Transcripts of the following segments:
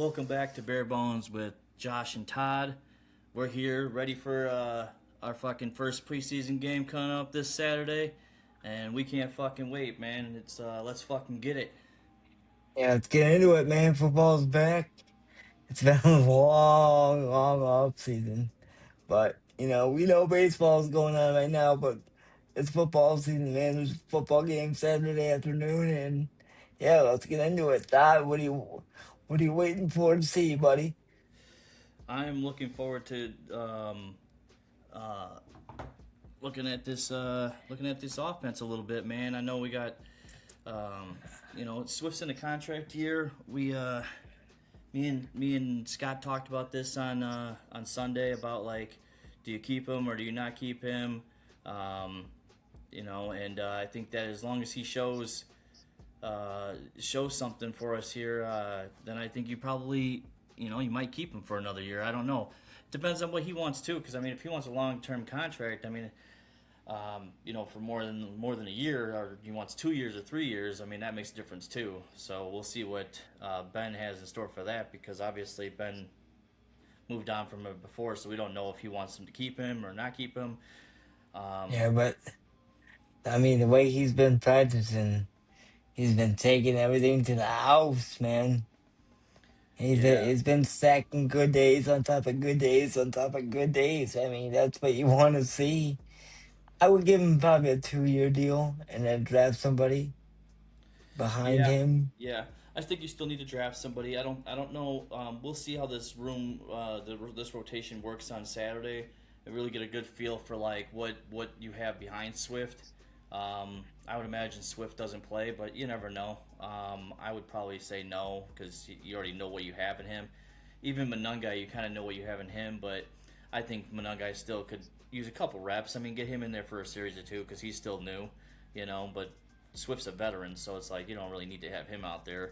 Welcome back to Bare Bones with Josh and Todd. We're here ready for our fucking first preseason game coming up this Saturday, and we can't fucking wait, man. It's let's fucking get it. Yeah, let's get into it, man. Football's back. It's been a long, long off season. But, we know baseball's going on right now, but it's football season, man. There's a football game Saturday afternoon, and yeah, let's get into it. Dad, what are you waiting for to see, buddy? I'm looking forward to uh, looking at this offense a little bit, man. I know we got Swift's in a contract year. Me and Scott talked about this on Sunday about like, do you keep him or do you not keep him? Um, I think that as long as he shows something for us here, then I think you probably you might keep him for another year. I don't know. Depends on what he wants too, because I mean, if he wants a long-term contract, I mean, for more than a year, or he wants 2 years or 3 years, I mean that makes a difference too. So we'll see what Ben has in store for that, because obviously Ben moved on from him before, so we don't know if he wants him to keep him or not keep him. Um, Yeah, but, I mean, the way he's been practicing, he's been taking everything to the house, man. yeah, He's been stacking good days on top of good days on top of good days. I mean, that's what you want to see. I would give him probably a 2-year deal and then draft somebody behind yeah, him. yeah. I think you still need to draft somebody. I don't know. We'll see how this rotation works on Saturday, and really get a good feel for like what you have behind Swift. I would imagine Swift doesn't play, but you never know. I would probably say no, because you already know what you have in him. Even Monungai, you kind of know what you have in him, but I think Monungai still could use a couple reps. I mean, get him in there for a series or two, because he's still new, But Swift's a veteran, so it's like you don't really need to have him out there.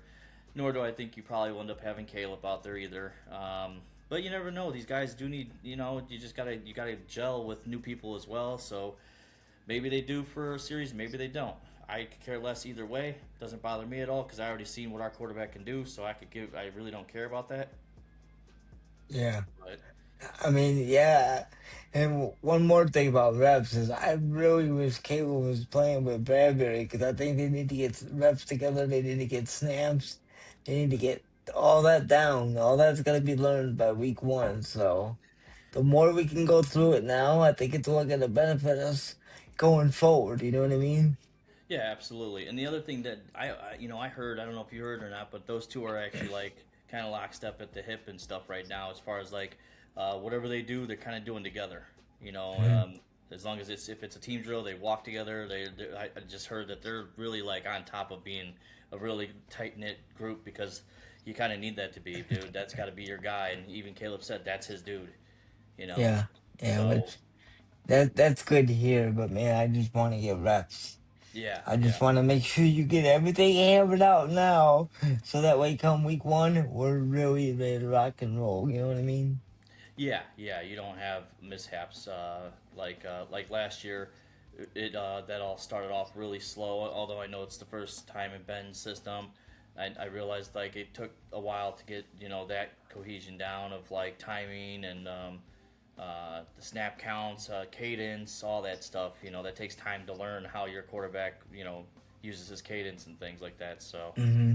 Nor do I think you probably will end up having Caleb out there either. But you never know. These guys do need, you gotta gel with new people as well. So maybe they do for a series, maybe they don't. I could care less either way. Doesn't bother me at all, because I already seen what our quarterback can do. So I really don't care about that. Yeah. But I mean, yeah. And one more thing about reps is I really wish Caleb was playing with Bradbury because I think they need to get reps together. They need to get snaps. They need to get all that down. All that's going to be learned by week one. So the more we can go through it now, I think it's all going to benefit us going forward. You know what I mean? yeah, absolutely. And the other thing that I heard, I don't know if you heard or not, but those two are actually like kind of lockstep at the hip and stuff right now, as far as like whatever they do, they're kind of doing together. You know, Mhm. as long as if it's a team drill, they walk together. I just heard that they're really like on top of being a really tight knit group, because you kind of need that to be, dude. That's got to be your guy, and even Caleb said that's his dude. You know, Yeah. Yeah. so Which that's good to hear. But man, I just want to get reps. yeah, I yeah. just want to make sure you get everything hammered out now, so that way, come week one, we're really ready to rock and roll. You know what I mean? Yeah, yeah, you don't have mishaps like last year. That all started off really slow. Although I know it's the first time in Ben's system, I realized like it took a while to get that cohesion down of like timing and the snap counts, cadence, all that stuff. That takes time to learn how your quarterback uses his cadence and things like that. So. Mm-hmm.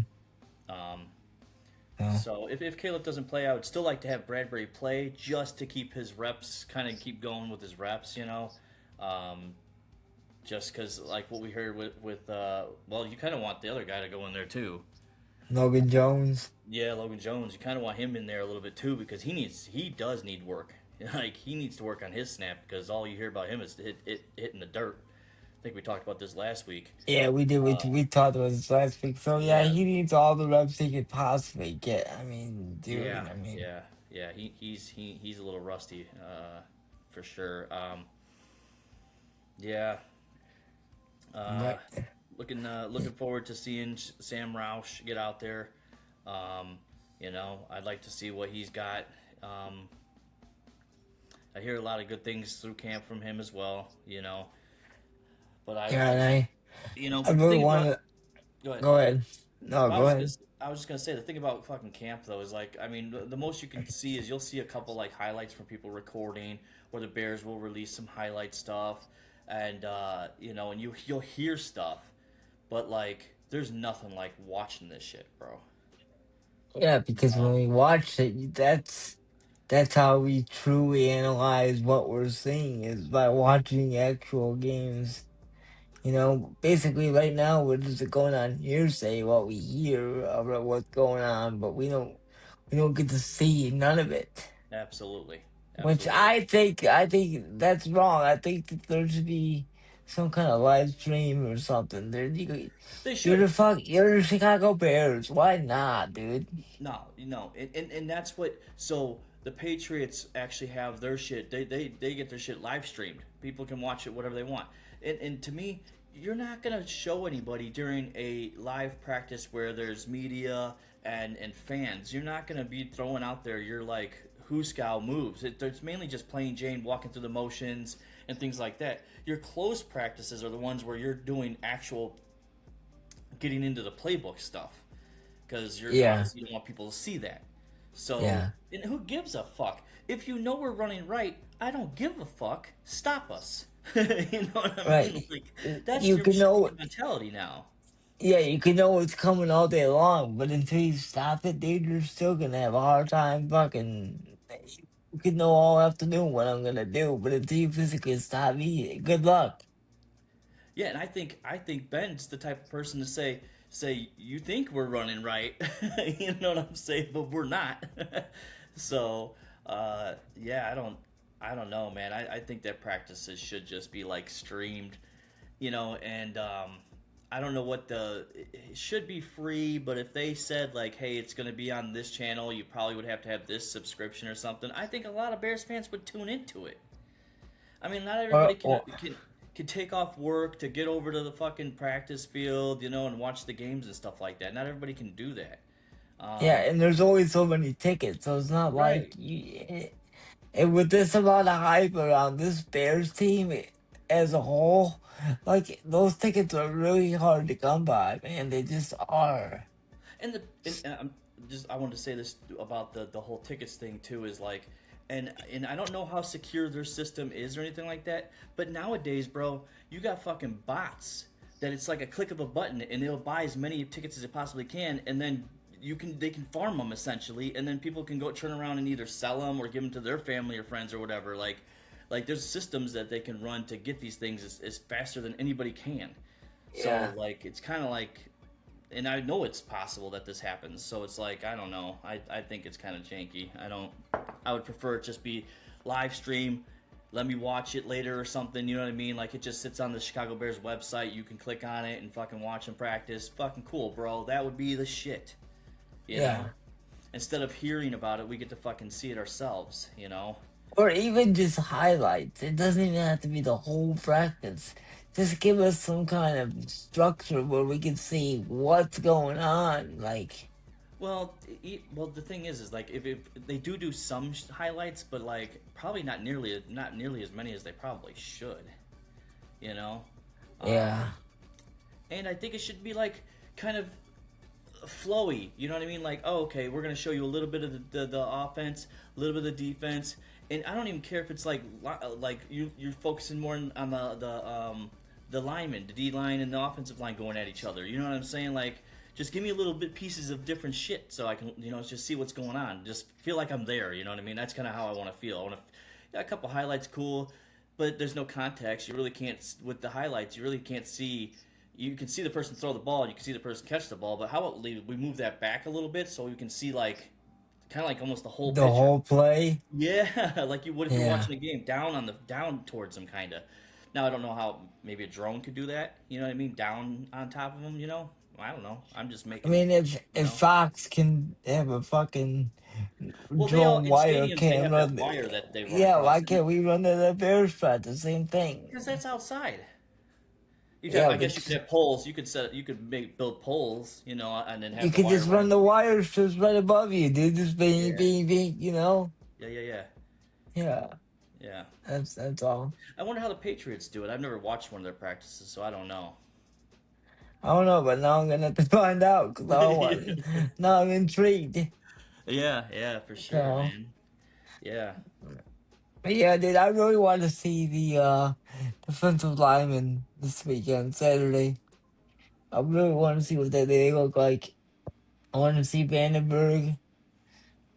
Um, Well, so if Caleb doesn't play, I would still like to have Bradbury play, just to keep his reps, kind of keep going with his reps. Um, just because like what we heard well, you kind of want the other guy to go in there too. Logan Jones. Yeah, Logan Jones, you kind of want him in there a little bit too, because he does need work. Like he needs to work on his snap, because all you hear about him is hitting the dirt. I think we talked about this last week. Yeah, we did. We talked about this last week. So yeah, Yeah, he needs all the reps he could possibly get. I mean, yeah, dude. I mean, yeah, yeah. He's a little rusty, for sure. Yeah, uh, but looking forward to seeing Sam Roush get out there. I'd like to see what he's got. Um, I hear a lot of good things through camp from him as well. But yeah, and I I but the really thing want about to go ahead. go ahead. No, I go was ahead. I was just gonna say the thing about fucking camp though is like I mean the most you can see is you'll see a couple like highlights from people recording, or the Bears will release some highlight stuff, and you know, and you'll hear stuff, but like there's nothing like watching this shit, bro. Yeah, You because when know? we watch it, that's how we truly analyze what we're seeing is by watching actual games. You know, basically right now we're just going on hearsay what we hear about what's going on, but we don't get to see none of it. Absolutely, Which absolutely. I think that's wrong. I think that there should be some kind of live stream or something. They You're should. you're the Chicago Bears. Why not, dude? No, no, and that's what. So the Patriots actually have their shit. They get their shit live streamed. People can watch it whatever they want. And to me, you're not gonna show anybody during a live practice where there's media and fans. You're not gonna be throwing out there your like Huskow moves. It's mainly just plain Jane walking through the motions and things like that. Your closed practices are the ones where you're doing actual getting into the playbook stuff because you're Yeah, obviously you don't want people to see that. So, yeah, and who gives a fuck? If you know we're running right, I don't give a fuck. Stop us. You know what I mean? right. Like that's You your can should be know, your mentality now. yeah, you can know what's coming all day long, but until you stop it, dude, you're still gonna have a hard time fucking. You can know all afternoon what I'm gonna do, but until you physically stop me, good luck. Yeah, and I think Ben's the type of person to say you think we're running right, you know what I'm saying, but we're not. So yeah, I don't know, man. I think that practices should just be like streamed, you know, and I don't know what it should be free, but if they said like, hey, it's going to be on this channel, you probably would have to have this subscription or something. I think a lot of Bears fans would tune into it. I mean, not everybody Or can take off work to get over to the fucking practice field, you know, and watch the games and stuff like that. Not everybody can do that. yeah, Um, and there's always so many tickets, so it's not like right. and with this amount of hype around this Bears team as a whole, like those tickets are really hard to come by, man. They just are. And I'm just I wanted to say this about the whole tickets thing too is like, and I don't know how secure their system is or anything like that, but nowadays, bro, you got fucking bots that it's like a click of a button and they'll buy as many tickets as they possibly can, and then they can farm them essentially, and then people can go turn around and either sell them or give them to their family or friends or whatever. Like there's systems that they can run to get these things as faster than anybody can. So Yeah. like it's kind of like, and I know it's possible that this happens. So it's like I don't know. I think it's kind of janky. I don't. I would prefer it just be live stream. Let me watch it later or something. You know what I mean? Like it just sits on the Chicago Bears website. You can click on it and fucking watch them practice. Fucking cool, bro. That would be the shit. You know. Yeah. Instead of hearing about it, we get to fucking see it ourselves. You know. Or even just highlights. It doesn't even have to be the whole practice. Just give us some kind of structure where we can see what's going on. Like, Well, well, the thing is like if they do some highlights, but like probably not nearly as many as they probably should. You know, yeah. um, and I think it should be like kind of flowy. You know what I mean? Like, oh, okay, we're gonna show you a little bit of the offense, a little bit of the defense, and I don't even care if it's like you're focusing more on the linemen, the D line and the offensive line going at each other. You know what I'm saying? Like, just give me a little bit pieces of different shit so I can just see what's going on. Just feel like I'm there. You know what I mean? That's kind of how I want to feel. I want to, yeah, a couple highlights, cool, but there's no context. You really can't with the highlights. You really can't see. You can see the person throw the ball, and you can see the person catch the ball. But how about we move that back a little bit so you can see like kind of like almost the whole The picture? whole play. Yeah, like you would if you're Yeah. watching a game down towards them, kind of. Now I don't know how maybe a drone could do that. You know what I mean? Down on top of them. You know? I don't know. I'm just I making. mean, You if know. Fox can have a fucking Well, they all drone in wire stadiums they have camera, that wire that they run yeah, why across, can't we run to the Bears practice? The same because thing. that's outside. Yeah, I guess you could but have poles. You could build poles, and then you have the could wire just run running. the wire strips right above you, dude. Just bing, Yeah, bing, bing. You know? yeah, yeah, yeah, Yeah, yeah. that's all. I wonder how the Patriots do it. I've never watched one of their practices, so I don't know. I don't know, but now I'm gonna have to find out because I don't want. Now I'm intrigued. Yeah, yeah, for sure, So, man. Yeah. but yeah, dude, I really want to see the defensive lineman this weekend, Saturday. I really want to see what they look like. I want to see Vandenberg,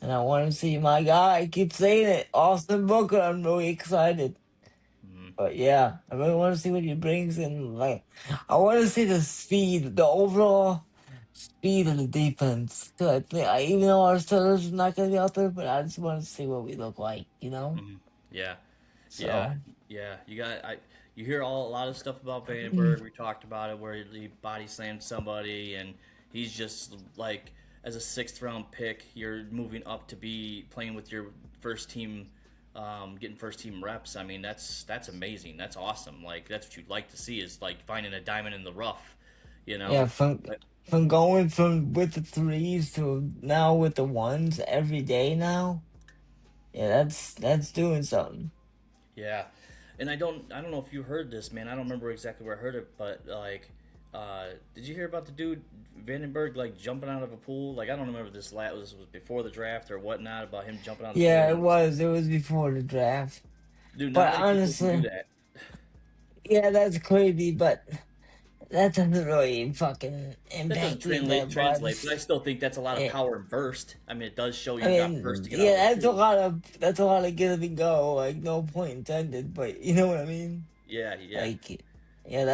and I want to see my guy. I keep saying it, Austin Booker. I'm really excited. Mhm. But yeah, I really want to see what he brings, and like, I want to see the speed, the overall speed of the defense. So I think, even though our starters are not going to be out there, but I just want to see what we look like, you know. Mhm. Yeah. Yeah, So, yeah. You hear a lot of stuff about Vandenberg. We talked about it where he body slammed somebody, and he's just like as a sixth round pick, you're moving up to be playing with your first team, getting first team reps. I mean, that's amazing. That's awesome. Like that's what you'd like to see is like finding a diamond in the rough, you yeah, know. from going from with the threes to now with the ones every day now. Yeah, that's doing something. Yeah, and I don't know if you heard this, man. I don't remember exactly where I heard it, but like, did you hear about the dude Vandenberg like jumping out of a pool? Like I don't remember this was before the draft or whatnot about him jumping out of the pool. Yeah, And it was. It was before the draft. dude, not But many people can do honestly, that. yeah, that's crazy. But that doesn't really fucking That doesn't impact me that translate, but I much. still think that's a lot of It, power and burst. I mean, it does show I you got burst mean, to get out of the yeah, pool. that's a lot of give and go. Like no point intended, but you know what I mean. Yeah, yeah, Like, yeah,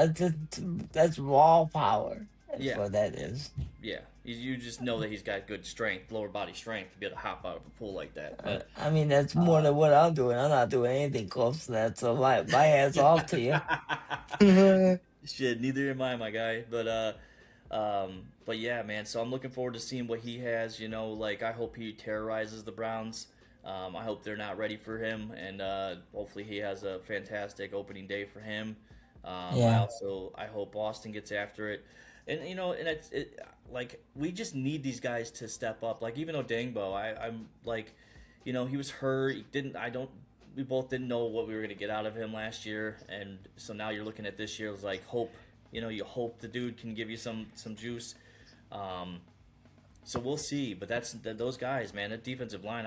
that's raw power. That's yeah, what that yeah, is. yeah. You just know that he's got good strength, lower body strength to be able to hop out of a pool like that. But I mean, that's more than what I'm doing. I'm not doing anything close to that. So my hat's off to you. shit, neither am I, my guy. But yeah, man. So I'm looking forward to seeing what he has. You know, like I hope he terrorizes the Browns. I hope they're not ready for him, and hopefully he has a fantastic opening day for him. Yeah. I hope Austin gets after it, and you know, and like we just need these guys to step up. Like even Odangbo, I'm like, you know, he was hurt. He didn't. I don't. We both didn't know what we were going to get out of him last year, and so now you're looking at this year. It's like hope. You know, you hope the dude can give you some juice. Um, so we'll see, but those guys, man. That defensive line,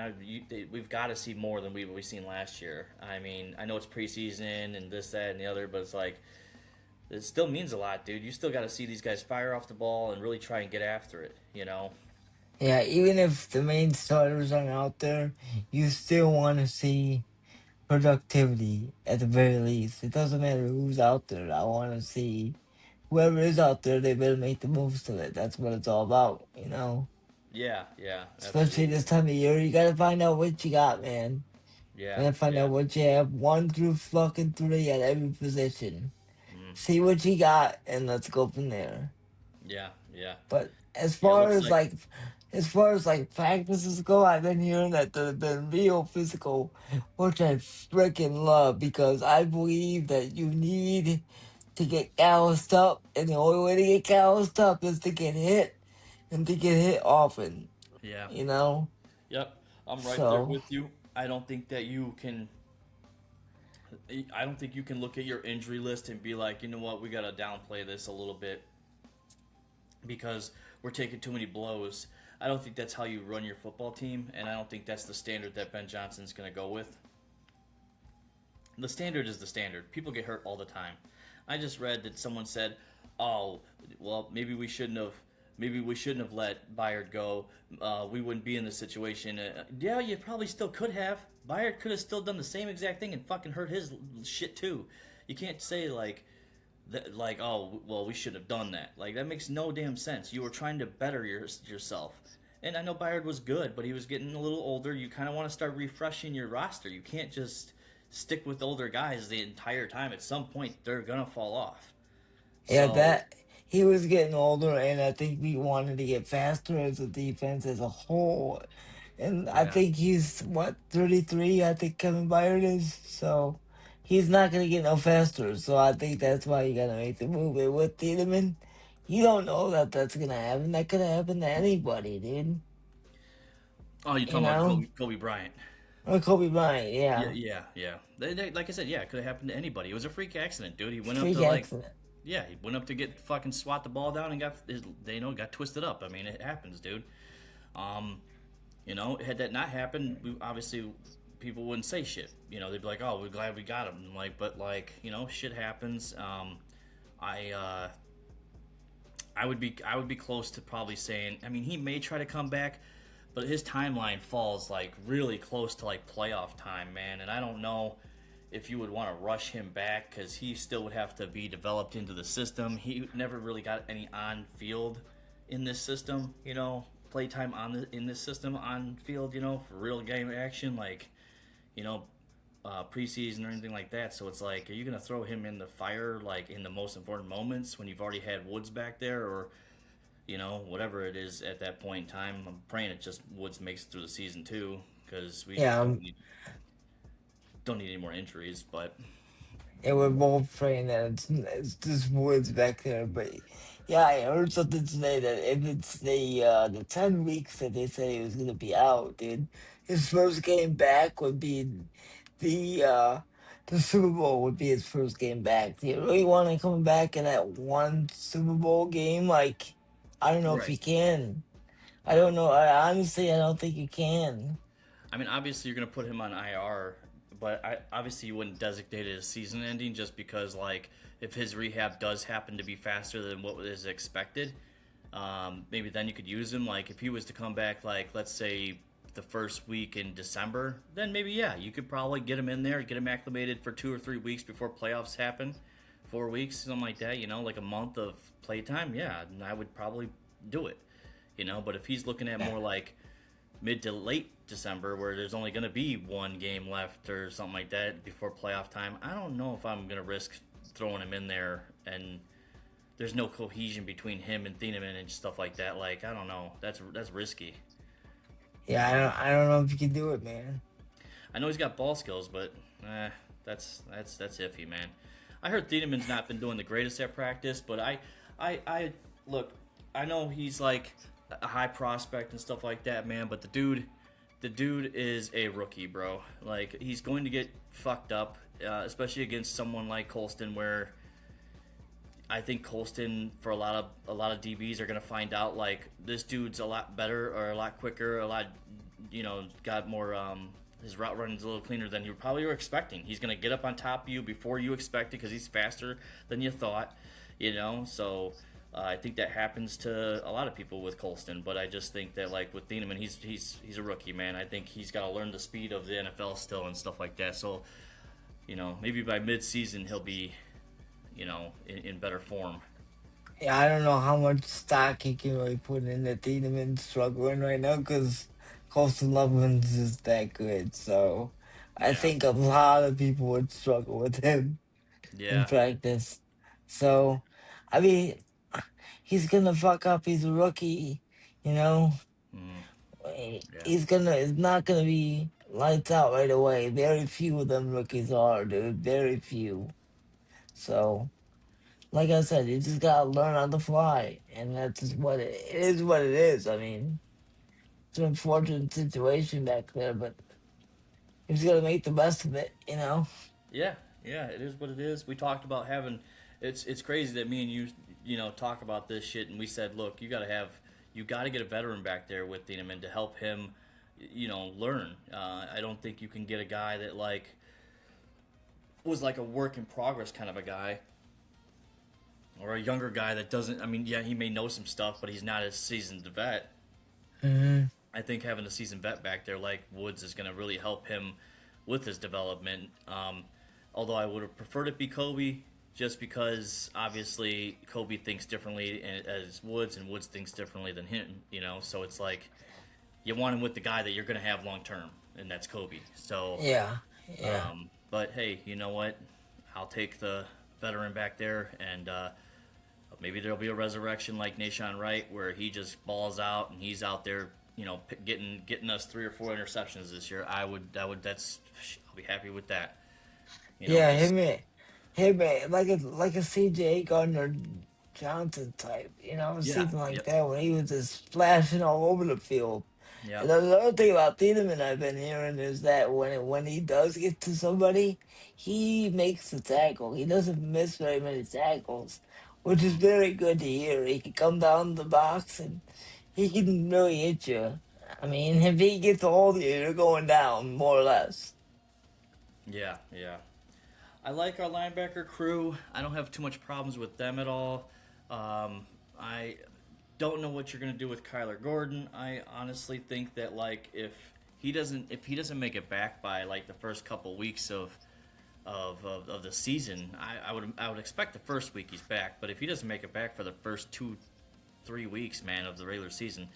we've got to see more than we've seen last year. I mean, I know it's preseason and this, that, and the other, but it's like it still means a lot, dude. You still got to see these guys fire off the ball and really try and get after it. You know? Yeah, even if the main starters aren't out there, you still want to see productivity at the very least. It doesn't matter who's out there. I want to see whoever is out there, they better make the most of it. That's what it's all about, you know? Yeah, yeah, Especially absolutely. this time of year, you gotta find out what you got, man. Yeah, Gotta find yeah, out what you have, 1 through fucking 3 at every position. mm, See what you got, and let's go from there. yeah, yeah. But Yeah, it looks like as far as like practices go, I've been hearing that they've been real physical, which I freaking love because I believe that you need to get calloused up, and the only way to get calloused up is to get hit and to get hit often. yeah, You know, yep. I'm right there so with you. I don't think that you can I don't think you can look at your injury list and be like, you know what, we got to downplay this a little bit because we're taking too many blows. I don't think that's how you run your football team, and I don't think that's the standard that Ben Johnson's going to go with. The standard is the standard. People get hurt all the time. I just read that someone said, "Oh, well, maybe we shouldn't have let Bayard go. We wouldn't be in this situation." Yeah, you probably still could have. Bayard could have still done the same exact thing and fucking hurt his shit too. You can't say like that, like, oh, well, we should have done that. Like that makes no damn sense. You were trying to better yourself. And I know Bayard was good, but he was getting a little older. You kind of want to start refreshing your roster. You can't just stick with older guys the entire time. At some point, they're gonna fall off. yeah, So that he was getting older, and I think we wanted to get faster as a defense as a whole. And I yeah, think he's what 33. I think Kevin Byard is, so he's not gonna get no faster. So I think that's why you gotta make the move. And with Tiedemann, you don't know that that's gonna happen. That could happen to anybody, dude. oh, you're You talking about know, Kobe Bryant. or Kobe Bryant. Yeah, Yeah, yeah, yeah. Like I said, yeah, it could have happened to anybody. It was a freak accident, dude. He went up freak to like accident. Yeah, he went up to get fucking swat the ball down and got his, got twisted up. I mean, it happens, dude. Um, had that not happened, we obviously people wouldn't say shit. They'd be like, "Oh, we're glad we got him." And like, but like, shit happens. I I would be close to probably saying. I mean, he may try to come back, but his timeline falls like really close to like playoff time, man. And I don't know if you would want to rush him back because he still would have to be developed into the system. He never really got any on field in this system, playtime in this system on field, for real game action, like you know, preseason or anything like that. So it's like, are you going to throw him in the fire like in the most important moments when you've already had Woods back there, or whatever it is at that point in time? I'm praying it just Woods makes it through the season too, because we Yeah, don't need any more injuries. But and we're both praying that it's just Woods back there. But yeah, I heard something today that if it's the 10 weeks that they said he was gonna be out, dude, his first game back would be the uh the Super Bowl would be his first game back. Do you really want to come back in that one Super Bowl game? Like, I don't know if right, you can. I no, don't know. I don't think you can. I mean obviously you're going to put him on IR, but obviously you wouldn't designate it as season ending just because like if his rehab does happen to be faster than what is expected, maybe then you could use him. Like if he was to come back, like let's say the first week in December, then maybe yeah, you could probably get him in there, get him acclimated for 2 or 3 weeks before playoffs happen, 4 weeks, something like that. Like a month of playtime. Yeah, and I would probably do it. But if he's looking at more like mid to late December, where there's only going to be one game left or something like that before playoff time, I don't know if I'm going to risk throwing him in there and there's no cohesion between him and Thieneman and stuff like that. Like I don't know, that's risky. Yeah, I don't know if you can do it, man. I know he's got ball skills, but that's iffy, man. I heard Thieneman's not been doing the greatest at practice, but I look. I know he's like a high prospect and stuff like that, man. But the dude is a rookie, bro. Like he's going to get fucked up, especially against someone like Colston, where I think Colston for a lot of DBs are gonna find out like this dude's a lot better or a lot quicker, a lot got more his route running's a little cleaner than you probably were expecting. He's gonna get up on top of you before you expect it because he's faster than you thought, So I think that happens to a lot of people with Colston, but I just think that like with Thieneman, he's a rookie, man. I think he's got to learn the speed of the NFL still and stuff like that. So maybe by mid-season he'll be in better form. Yeah, I don't know how much stock he can really put in the Tiedemann struggling right now because Colson Loveland's is that good. So I Yeah, think a lot of people would struggle with him in yeah, practice. So, I mean, he's gonna fuck up. He's a rookie, you know. mm, yeah, It's not gonna be lights out right away. Very few of them rookies are, dude. Very few. So, like I said, you just gotta learn on the fly, and that's just it is. What it is. I mean, it's an unfortunate situation back there, but he's gonna make the best of it, you know. yeah, yeah. It is what it is. We talked about having. It's crazy that me and you talk about this shit, and we said, look, you got to get a veteran back there with Thieneman to help him, learn. I don't think you can get a guy that like was like a work in progress kind of a guy, or a younger guy that doesn't. I mean, yeah, he may know some stuff, but he's not a seasoned vet. Hmm. I think having a seasoned vet back there like Woods is going to really help him with his development. Although I would have preferred it be Kobe, just because obviously Kobe thinks differently as Woods, and Woods thinks differently than him. So it's like you want him with the guy that you're going to have long term, and that's Kobe. So, Yeah, yeah, but hey, you know what? I'll take the veteran back there, and maybe there'll be a resurrection like Nashawn Wright, where he just balls out and he's out there, getting us 3 or 4 interceptions this year. I'll be happy with that. yeah. Just Like a CJ Gardner Johnson type, a yeah, season like yep, that when he was just splashing all over the field. Yeah. And another thing about Tiedemann I've been hearing is that when he does get to somebody, he makes the tackle. He doesn't miss very many tackles, which is Hmm. very good to hear. He can come down the box and he can really hit you. I mean, if he gets a hold of you, you're going down more or less. Yeah, yeah. I like our linebacker crew. I don't have too much problems with them at all. I don't know what you're gonna do with Kyler Gordon. I honestly think that like if he doesn't make it back by like the first couple weeks of the season, I would expect the first week he's back. But if he doesn't make it back for the first 2-3 weeks, man, of the regular season,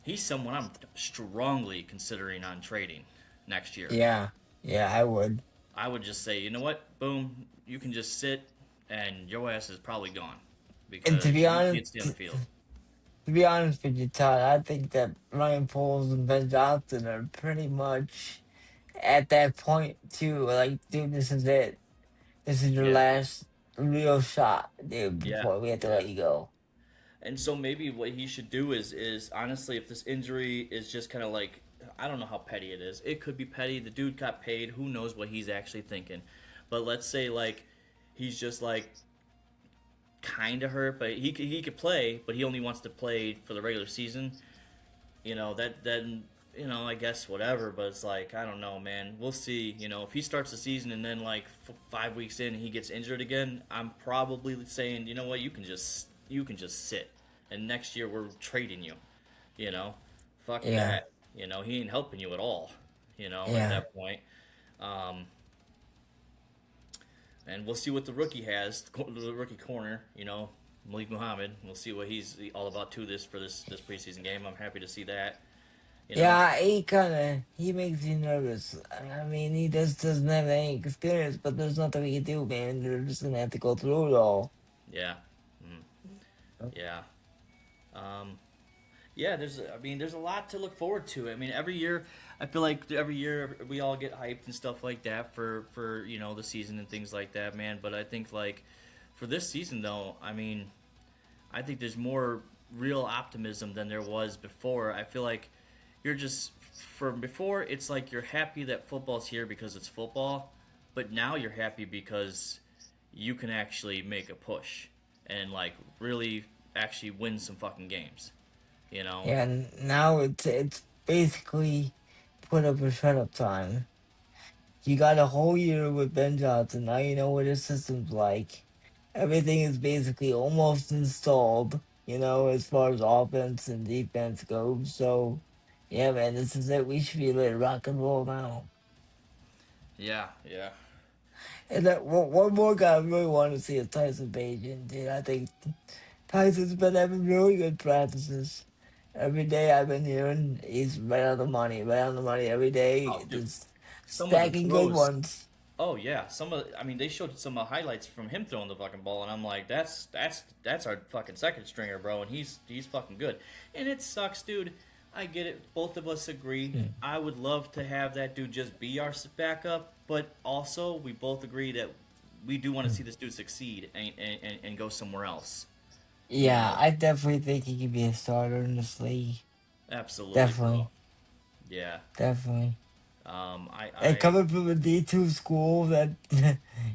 he's someone I'm strongly considering on trading next year. Yeah, yeah, I would. I would just say, you know what, boom, you can just sit, and your ass is probably gone And because you can't stay on the field. to be honest with you, Todd, I think that Ryan Poles and Ben Johnson are pretty much at that point too. Like, dude, this is it. This is your Yeah, last real shot, dude, yeah, before we have to yeah. let you go. And so maybe what he should do is honestly, if this injury is just kind of like, I don't know how petty it is. It could be petty. The dude got paid. Who knows what he's actually thinking? But let's say like he's just like kind of hurt, but he could play, but he only wants to play for the regular season. That then I guess whatever. But it's like I don't know, man. We'll see. If he starts the season and then like 5 weeks in he gets injured again, I'm probably saying, you know what, you can just sit, and next year we're trading you. You know, fuck Yeah, that. He ain't helping you at all. At yeah, that point. Um, and we'll see what the rookie has, the rookie corner. Malik Muhammad. We'll see what he's all about too. For this preseason game, I'm happy to see that. You know, yeah. He makes you nervous. I mean, he just doesn't have any experience, but there's nothing we can do, man. You're just gonna have to go through it all. yeah, mm, yeah, um, yeah. There's a lot to look forward to. I mean, every year, I feel like every year we all get hyped and stuff like that for the season and things like that, man. But I think like for this season though, I mean, I think there's more real optimism than there was before. I feel like you're just from before it's like you're happy that football's here because it's football, but now you're happy because you can actually make a push and like really actually win some fucking games. You know? Yeah, and now it's basically put up or shut up time. You got a whole year with Ben Johnson. Now you know what his system's like. Everything is basically almost installed, as far as offense and defense goes. So, yeah, man, this is it. We should be ready to rock and roll now. Yeah, yeah. And that one more guy I really want to see is Tyson Bagent, dude. I think Tyson's been having really good practices. Every day I've been hearing he's right on the money every Oh, day, dude, just some of the stacking good throws. ones. Oh yeah, I mean, they showed some highlights from him throwing the fucking ball, and I'm like, that's our fucking second stringer, bro, and he's fucking good. And it sucks, dude. I get it. Both of us agree. Hmm. I would love to have that dude just be our backup, but also we both agree that we do want to see this dude succeed and go somewhere else. You Yeah, know, I definitely think he could be a starter in this league. absolutely, bro. Definitely, Yeah. definitely. I And I coming from a D2 school, that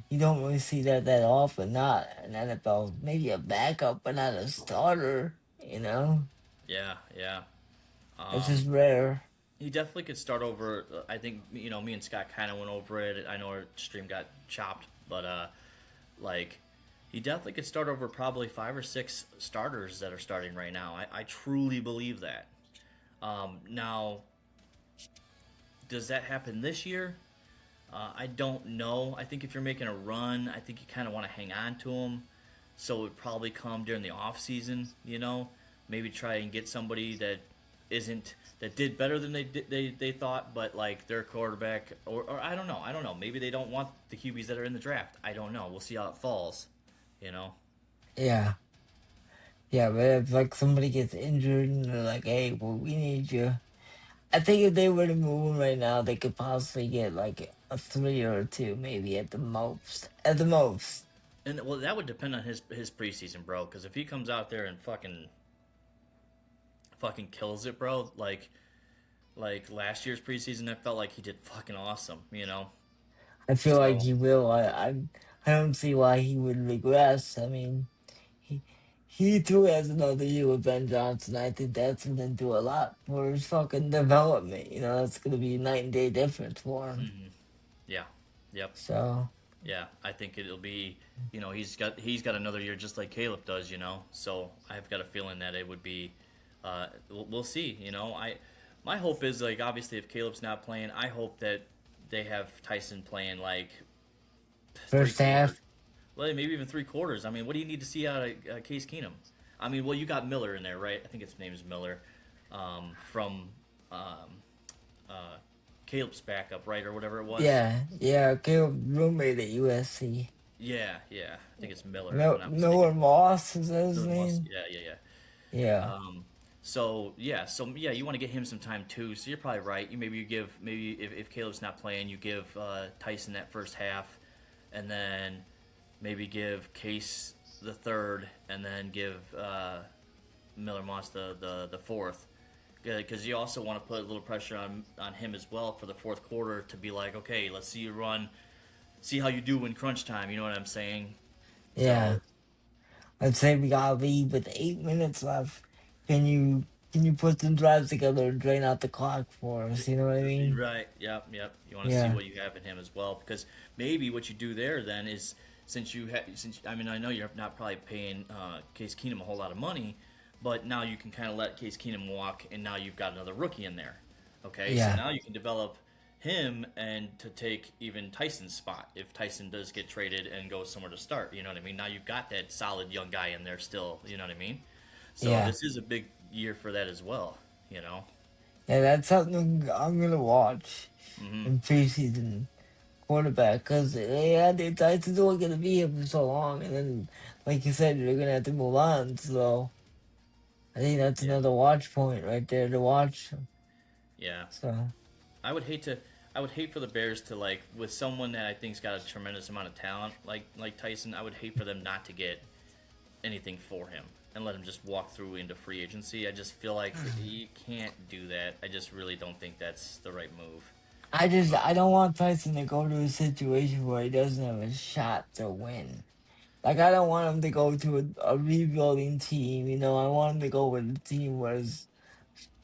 you don't really see that often. Not an NFL, maybe a backup, but not a starter. yeah, yeah. It's Um, just rare. He definitely could start over. I think me and Scott kind of went over it. I know our stream got chopped, but like he definitely could start over probably 5 or 6 starters that are starting right now. I truly believe that. Now, does that happen this year? I don't know. I think if you're making a run, I think you kind of want to hang on to him. So it would probably come during the off season. Maybe try and get somebody that did better than they thought, but like their quarterback or I don't know. I don't know. Maybe they don't want the QBs that are in the draft. I don't know. We'll see how it falls. You know. Yeah, yeah. But if like somebody gets injured and they're like, "Hey, well, we need you," I think if they were to move him right now, they could possibly get like a 3 or 2, maybe at the most. At the most. And well, that would depend on his preseason, bro. Because if he comes out there and fucking kills it, bro, like Like last year's preseason, I felt like he did fucking awesome. I feel like So he will. I don't see why he would regress. I mean, he he too has another year with Ben Johnson. I think that's gonna do a lot for his fucking development. That's gonna be a night and day difference for him. mhm. Yeah, yep. So Yeah, I think it'll be, he's got another year just like Caleb does, So I've got a feeling that it would be, we'll see. My hope is like obviously if Caleb's not playing, I hope that they have Tyson playing like three first quarters, half, well maybe even 3 quarters. I mean, what do you need to see out of Case Keenum? I mean, well you got Miller in there, right? I think his name is Miller, from um, uh, Caleb's backup, right, or whatever it was. yeah, Caleb roommate at USC. Yeah, yeah. I think it's Miller, if I'm not mistaken. Miller Moss is that his Miller Moss. name? Yeah, yeah, yeah. Yeah, So yeah, you want to get him some time too. So you're probably right. Maybe if Caleb's not playing, you give Tyson that first half, and then maybe give Case the third, and then give Miller Moss the fourth. Because you also want to put a little pressure on him as well for the fourth quarter to be like, okay, let's see you run, see how you do in crunch time. You know what I'm saying? yeah. So Let's say we got a lead with 8 minutes left. Can you put some drives together and drain out the clock for us? You know what I mean? right, yep, yep. You want to see Yeah, what you have in him as well, because maybe what you do there then is since I mean I know you're not probably paying Case Keenum a whole lot of money, but now you can kind of let Case Keenum walk, and now you've got another rookie in there. Okay, so yeah, now you can develop him and to take even Tyson's spot if Tyson does get traded and goes somewhere to start. You know what I mean? Now you've got that solid young guy in there still. You know what I mean? So yeah. this is a big year for that as well. You know. Yeah, that's something I'm gonna watch Hmm. in preseason quarterback because yeah, the Titans are gonna be here for so long, and then like you said, they're gonna have to move on. So I think that's Yeah. another watch point right there to watch. Yeah. So I would hate to. I would hate for the Bears to like with someone that I think's got a tremendous amount of talent like Tyson. I would hate for them not to get anything for him and let him just walk through into free agency. I just feel like you can't do that. I just really don't think that's the right move. I don't want Tyson to go to a situation where he doesn't have a shot to win. Like I don't want him to go to a rebuilding team. I want him to go with a team where it's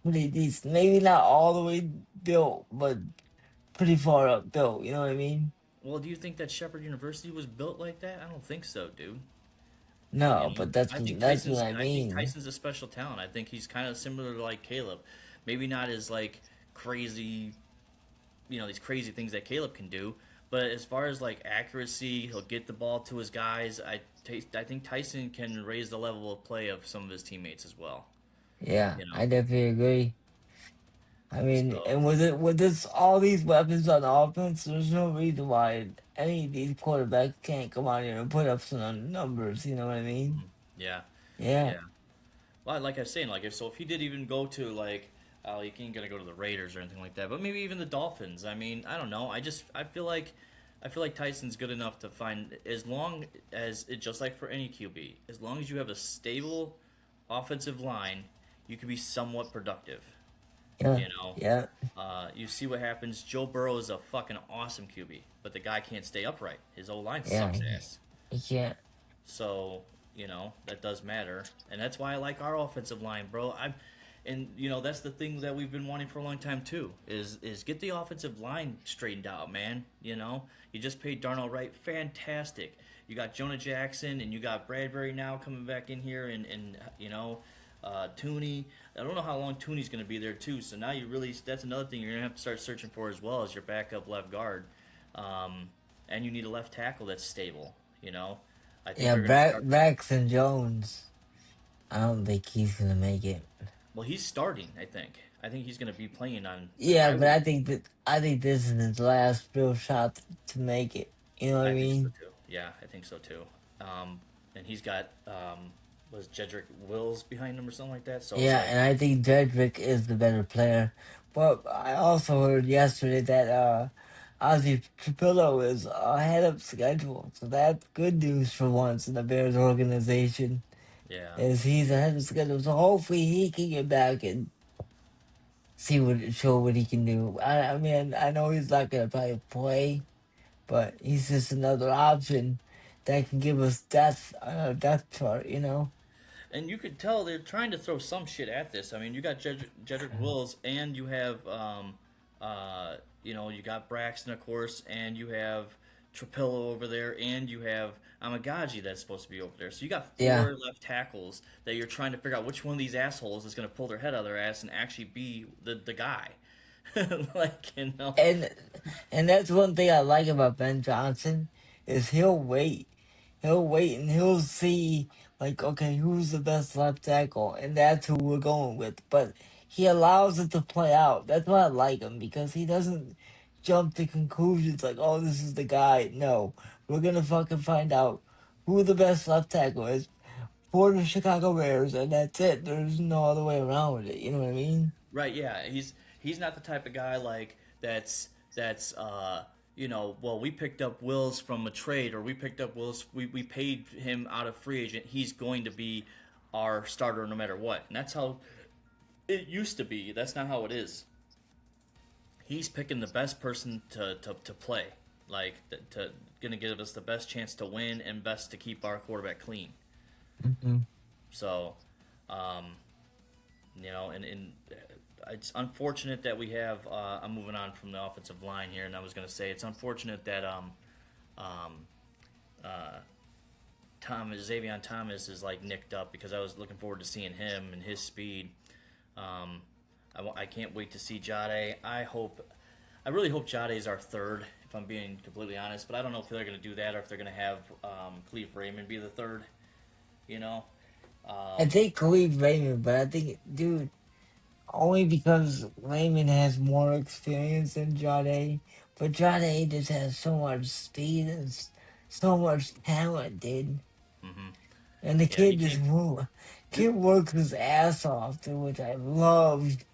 pretty decent. Maybe not all the way built, but pretty far up built. You know what I mean? Well, do you think that Shepherd University was built like that? I don't think so, dude. No, but that's I what think that's what Tyson's. I I think mean. Tyson's a special talent. I think he's kind of similar to like Caleb. Maybe not as like crazy, these crazy things that Caleb can do. But as far as like accuracy, he'll get the ball to his guys. I think Tyson can raise the level of play of some of his teammates as well. Yeah, You know, I definitely agree. I mean, so and with this all these weapons on offense, there's no reason why any of these quarterbacks can't come out here and put up some numbers. You know what I mean? yeah, Yeah, yeah. Well, like I was saying, like if he did even go to like, he ain't gonna go to the Raiders or anything like that, but maybe even the Dolphins. I mean, I don't know. I feel like Tyson's good enough to find as long as it just like for any QB, as long as you have a stable offensive line, you can be somewhat productive. yeah, You know, yeah, you see what happens. Joe Burrow is a fucking awesome QB, but the guy can't stay upright. His O line yeah. sucks ass. You can't. So that does matter, and that's why I like our offensive line, bro. And that's the thing that we've been wanting for a long time too. Is get the offensive line straightened out, man. You just paid Darnell Wright, fantastic. You got Jonah Jackson, and you got Bradbury now coming back in here, and Tooney. I don't know how long Tooney's going to be there too. So now that's another thing you're going to have to start searching for as well as your backup left guard, and you need a left tackle that's stable. I think Yeah, they're going to start. Braxton Jones. I don't think he's gonna make it. Well, he's starting. I think he's going to be playing on. Yeah, I but would. I think this is his last real shot to make it. You know what I I think so mean? too. Yeah, I think so too. And he's got was Jedrick Wills behind him or something like that. So it's Yeah, like, and I think Jedrick is the better player. But I also heard yesterday that Ozzy Trapillo is ahead of schedule, so that's good news for once in the Bears organization. yeah, Is he's ahead of schedule, so hopefully he can get back and show what he can do. I mean, I know he's not gonna probably play, but he's just another option that can give us depth chart. You know. And you could tell they're trying to throw some shit at this. I mean, you got Jedrick Wills, and you have, you got Braxton, of course, and you have Trapillo over there, and you have Amagaji that's supposed to be over there. So you got Yeah. four left tackles that you're trying to figure out which one of these assholes is going to pull their head out of their ass and actually be the guy. like, you know. And that's one thing I like about Ben Johnson is he'll wait. He'll wait and he'll see like, okay, who's the best left tackle, and that's who we're going with. But he allows it to play out. That's why I like him because he doesn't jump to conclusions like, oh, this is the guy. No, we're gonna fucking find out who the best left tackle is for the Chicago Bears, and that's it. There's no other way around with it. You know what I mean? Right, yeah. He's not the type of guy like that's well, we picked up Wills from a trade, or we picked up Wills, we paid him out of free agent. He's going to be our starter no matter what. And that's how it used to be. That's not how it is. He's picking the best person to play. Like to gonna give us the best chance to win and best to keep our quarterback clean. Hmm. So, um, and it's unfortunate that we have. I'm moving on from the offensive line here, and I was going to say it's unfortunate that um, uh, Xavier Thomas is like nicked up because I was looking forward to seeing him and his speed. Um, I can't wait to see Jade. I really hope Jade is our third, if I'm being completely honest. But I don't know if they're going to do that or if they're going to have Cleve Raymond be the third. You know, I um, think Khalif Raymond, but I think, dude, only because Raymond has more experience than Jade. But Jade just has so much speed and so much talent, dude. hmm And the yeah, he kid came. kid works his ass off, dude, which I loved.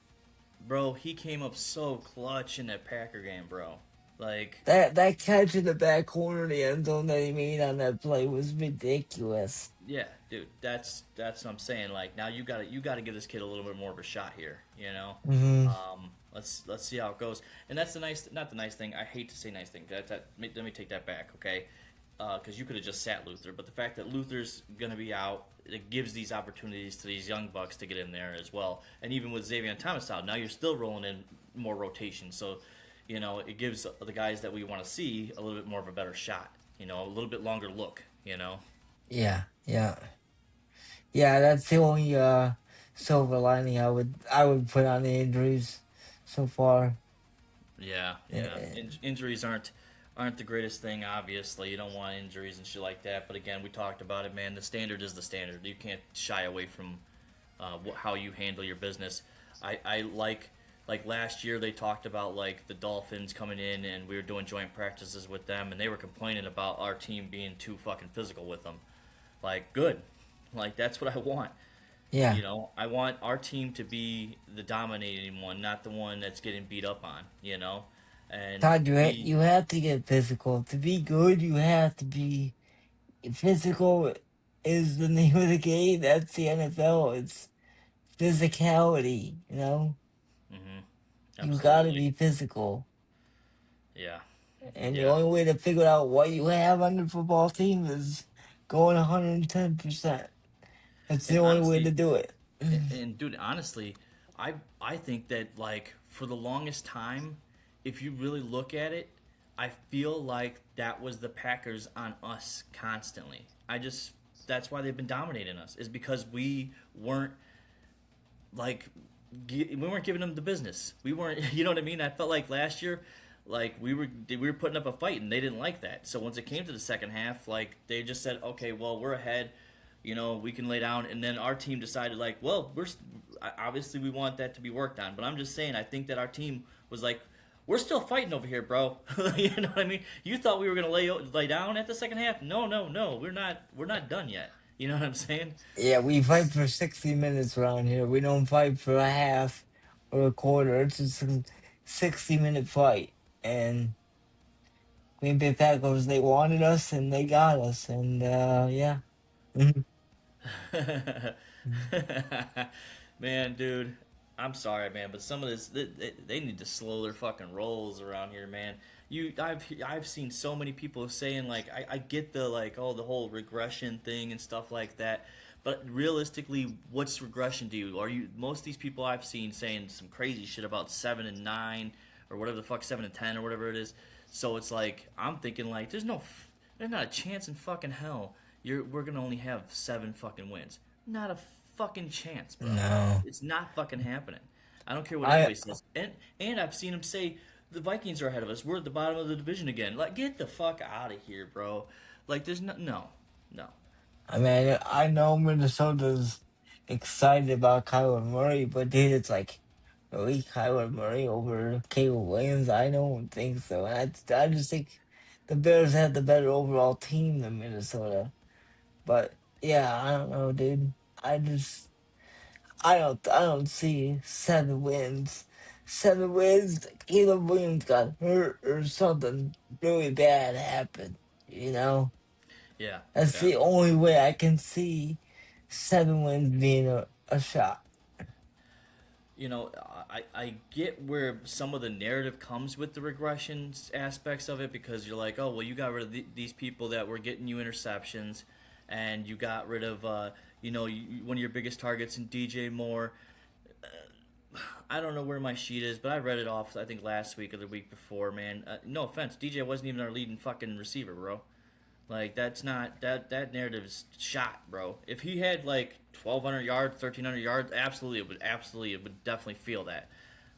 Bro, he came up so clutch in that Packer game, bro. Like, That catch in the back corner of the end zone that he made on that play was ridiculous. yeah, dude, that's what I'm saying. Like, now you gotta give this kid a little bit more of a shot here. You know, Hmm. let's see how it goes. And that's the nice, not the nice thing. I hate to say nice thing. Let me take that back, okay? Because you could have just sat Luther, but the fact that Luther's gonna be out, it gives these opportunities to these young bucks to get in there as well. And even with Xavier Thomas out, now you're still rolling in more rotation. So, it gives the guys that we want to see a little bit more of a better shot. A little bit longer look. Yeah, yeah, yeah. That's the only silver lining I would put on the injuries so far. Yeah, yeah. Uh, Injuries aren't the greatest thing. Obviously, you don't want injuries and shit like that. But again, we talked about it, man. The standard is the standard. You can't shy away from how you handle your business. I like last year they talked about like the Dolphins coming in and we were doing joint practices with them and they were complaining about our team being too fucking physical with them. Like good, like that's what I want. yeah. I want our team to be the dominating one, not the one that's getting beat up on. And Todd, to be. you have to get physical. To be good, you have to be physical. Is the name of the game. That's the NFL. It's physicality. You know, Hmm. you got to Absolutely. be physical, Yeah. and the Yeah. only way to figure out what you have on the football team is going 110%. That's the And only way to honestly, do it. and dude, honestly, I think that like for the longest time, if you really look at it, I feel like that was the Packers on us constantly. That's why they've been dominating us is because we weren't like we weren't giving them the business. We weren't, you know what I mean? I felt like last year, like we were putting up a fight, and they didn't like that. So once it came to the second half, like they just said, okay, well we're ahead, we can lay down, and then our team decided like, well obviously we want that to be worked on, but I'm just saying I think that our team was like. We're still fighting over here, bro. You know what I mean? You thought we were gonna lay down at the second half? No, no, no. We're not. We're not done yet. You know what I'm saying? Yeah, we fight for 60 minutes around here. We don't fight for a half or a quarter. It's just a 60-minute fight. And Green Bay Packers, they wanted us and they got us. And yeah. Mhm. Man, dude. I'm sorry, man, but some of this they need to slow their fucking rolls around here, man. I've seen so many people saying like I get the like the whole regression thing and stuff like that, but realistically, what's regression to you? Are you most of these people I've seen saying some crazy shit about 7-9 or whatever the fuck 7-10 or whatever it is. So it's like I'm thinking like there's not a chance in fucking hell we're gonna only have 7 fucking wins. Not a fucking chance, bro. No, It's not fucking happening. I don't care what I anybody says. And I've seen him say the Vikings are ahead of us. We're at the bottom of the division again. Like, get the fuck out of here, bro. Like, there's no. I mean, I know Minnesota's excited about Kyler Murray, but dude, it's like really Kyler Murray over Caleb Williams. I don't think so. I just think the Bears had the better overall team than Minnesota. But yeah, I don't know, dude. I just I don't see 7 wins. 7 wins. Caleb Williams got hurt or something really bad happened. You know, Yeah, that's yeah. the only way I can see 7 wins being a shot. You know, I get where some of the narrative comes with the regression aspects of it because you're like, oh, well, you got rid of these people that were getting you interceptions, and you got rid of, one of your biggest targets in DJ Moore. I don't know where my sheet is, but I read it off, I think, last week or the week before, man. No offense, DJ wasn't even our leading fucking receiver, bro. Like that's not that narrative is shot, bro. If he had like 1,200 yards, 1,300 yards, absolutely it would definitely feel that.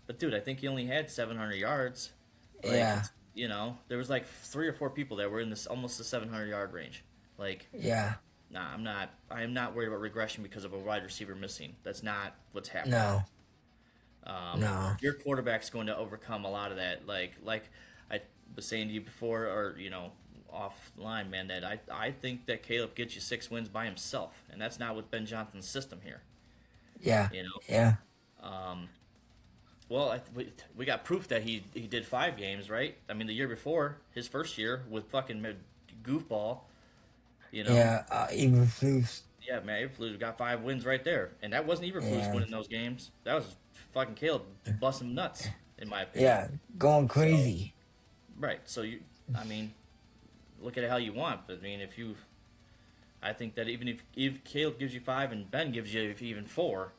But dude, I think he only had 700 yards. Like Yeah, there was like 3 or 4 people that were in this almost the 700-yard range. Like, yeah, nah, I am not worried about regression because of a wide receiver missing. That's not what's happening. no, no, Your quarterback's going to overcome a lot of that. Like I was saying to you before, or offline, man, that I think that Caleb gets you 6 wins by himself, and that's not with Ben Johnson's system here. yeah, You know, yeah, well, we got proof that he did 5 games, right? I mean, the year before, his first year with fucking goofball, you know, yeah. Even Flus. yeah, man, Eberflus got 5 wins right there, and that wasn't Eberflus Yeah, winning those games. That was fucking Caleb busting nuts, in my opinion. yeah, going So crazy. right, so I mean, look at it how you want, but I mean, I think that even if Caleb gives you 5 and Ben gives you even 4,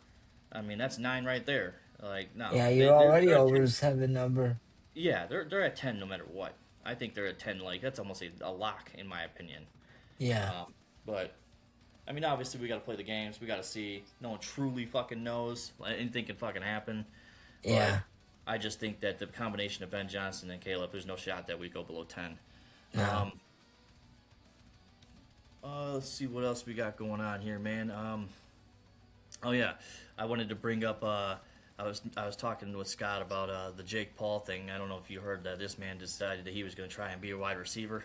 I mean that's 9 right there. Like no, Yeah, you're already they're at over 10. the 7 number. Yeah, they're at 10 no matter what. I think they're at 10. Like that's almost a lock in my opinion. Yeah, But I mean, obviously we got to play the games. We got to see. No one truly fucking knows. Anything can fucking happen. But yeah, I just think that the combination of Ben Johnson and Caleb, there's no shot that we go below 10. no. Um, let's see what else we got going on here, man. Oh yeah, I wanted to bring up. I was talking with Scott about the Jake Paul thing. I don't know if you heard that this man decided that he was going to try and be a wide receiver.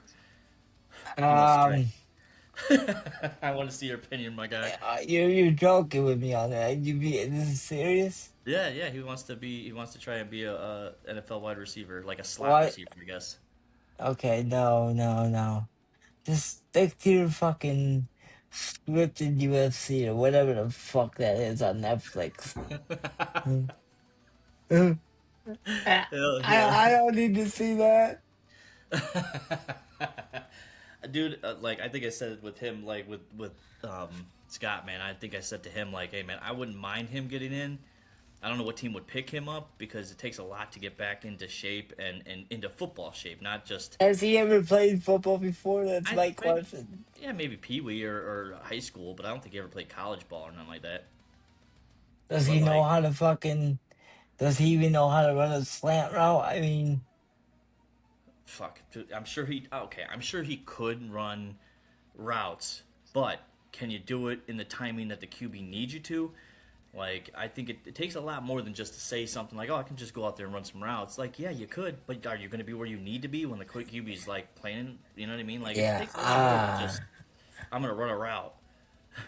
He wants to try. Um, I want to see your opinion, my guy. you're joking with me on that. This is serious? Yeah, yeah, he wants to be. He wants to try and be a NFL wide receiver, like a slot What? receiver, I guess. Okay, no, no, no. Just stick to your fucking scripted UFC or whatever the fuck that is on Netflix. Mm. Mm. I, Hell yeah. I don't need to see that. Dude, like I think I said it with him, like with Scott, man. I think I said to him, like, hey, man, I wouldn't mind him getting in. I don't know what team would pick him up because it takes a lot to get back into shape and into football shape, not just Has he ever played football before? That's I my maybe question. yeah maybe Pee Wee or high school, but I don't think he ever played college ball or nothing like that. Does But he know like, how to fucking? Does he even know how to run a slant route? I mean, fuck, dude, I'm sure he okay. I'm sure he could run routes, but can you do it in the timing that the QB needs you to? Like, I think it takes a lot more than just to say something like, "Oh, I can just go out there and run some routes." Like, yeah, you could, but are you going to be where you need to be when the QB's like playing? You know what I mean? Like, it yeah, takes a lot more than just I'm going to run a route.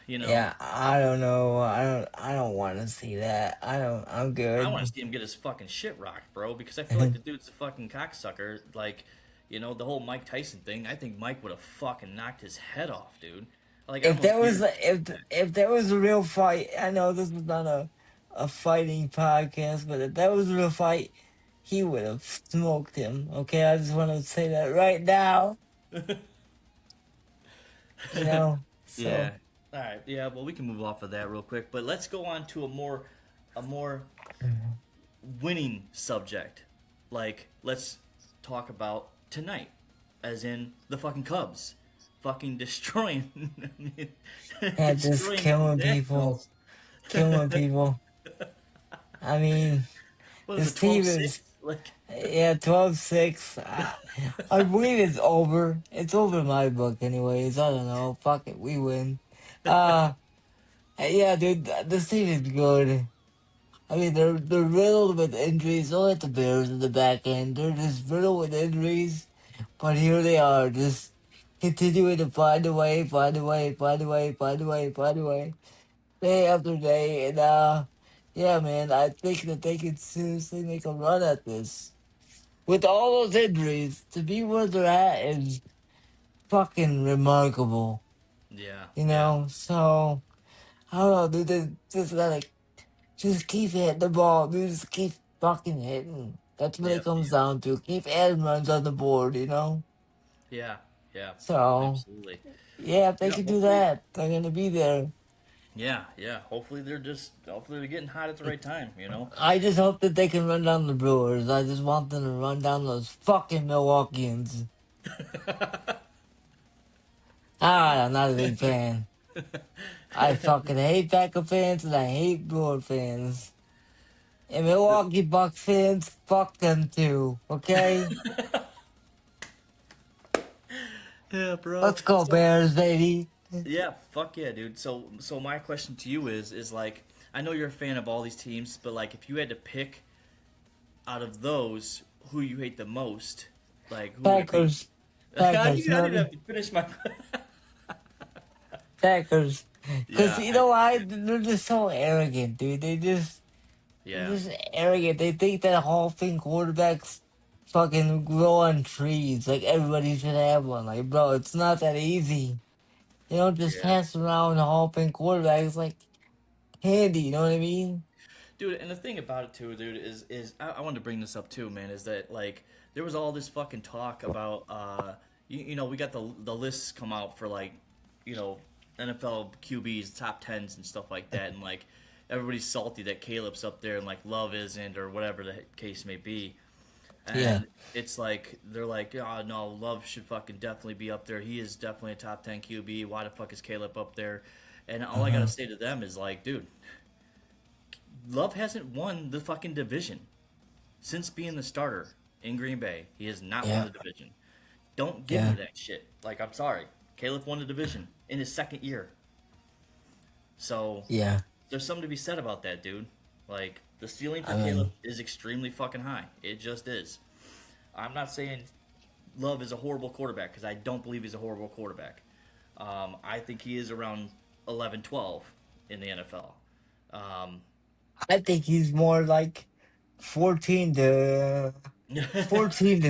You know, yeah. I don't know. I don't want to see that. I don't. I'm I want to good. see him get his fucking shit rocked, bro, because I feel like the dude's a fucking cocksucker. Like, the whole Mike Tyson thing. I think Mike would have fucking knocked his head off, dude. Like, I If almost there was fear. if there was a real fight, I know this was not a fighting podcast, but if that was a fight, he would have smoked him. Okay, I just want to say that right now. You know, Yeah. so All right. Yeah. Well, we can move off of that real quick, but let's go on to a more winning subject. Like, let's talk about tonight, as in the fucking Cubs, fucking destroying, yeah, just destroying the killing people, Nationals. killing people. I mean, What is this it, 12 team 6? is Like, yeah 12-6. I believe it's over. It's over in my book, anyways. I don't know. Fuck it, we win. Uh, yeah, dude, this team is good. I mean, they're riddled with injuries. Don't let the Bears in the back end. They're just riddled with injuries. But here they are, just continuing to find a way, find a way, find a way, find a way, find a way, day after day. And yeah, man, I think that they can seriously make a run at this. With all those injuries, to be where they're at is fucking remarkable. yeah, You yeah, know, so I don't know, dude. They just gotta just keep hitting the ball, dude. Just keep fucking hitting. That's what yeah, it comes down to. Keep adding runs on the board, you know. yeah, yeah. So Absolutely. yeah, if they Yeah, can do hopefully. that, they're gonna be there. Yeah, yeah. Hopefully they're getting hot at the right time, you know? I just hope that they can run down the Brewers. I just want them to run down those fucking Milwaukeeans. I'm not a big fan. I fucking hate Packer fans and I hate Brewer fans. And Milwaukee Bucks fans, fuck them too. Okay? Yeah, bro. Let's go So, Bears, baby. yeah, fuck yeah, dude. So my question to you is like, I know you're a fan of all these teams, but like, if you had to pick out of those who you hate the most, like, who would it be? Packers. Packers. I didn't No, have to finish my. Packers. Because Yeah, you know why? They're just so arrogant, dude. They're yeah, just arrogant. They think that Hall of Fame quarterbacks fucking grow on trees. Like everybody should have one. Like, bro, it's not that easy. You don't just yeah. pass around Hall of Fame quarterbacks like candy. You know what I mean? Dude, and the thing about it too, dude, is I wanted to bring this up too, man. Is that like there was all this fucking talk about you know, we got the lists come out for like, you know, NFL QBs top tens and stuff like that, and like everybody's salty that Caleb's up there and like Love isn't or whatever the case may be. Yeah. And it's like they're like, oh no, Love should fucking definitely be up there. He is definitely a top 10 QB. Why the fuck is Caleb up there? And all I gotta Uh-huh. say to them is like, dude, Love hasn't won the fucking division since being the starter in Green Bay. He has not won Yeah. the division. Don't give me Yeah. that shit. Like, I'm sorry. Caleb won the division in his second year. So Yeah. there's something to be said about that, dude. Like, the ceiling for I Caleb mean, is extremely fucking high. It just is. I'm not saying Love is a horrible quarterback because I don't believe he's a horrible quarterback. I think he is around 11, 12 in the NFL. Um, I think he's more like 14 to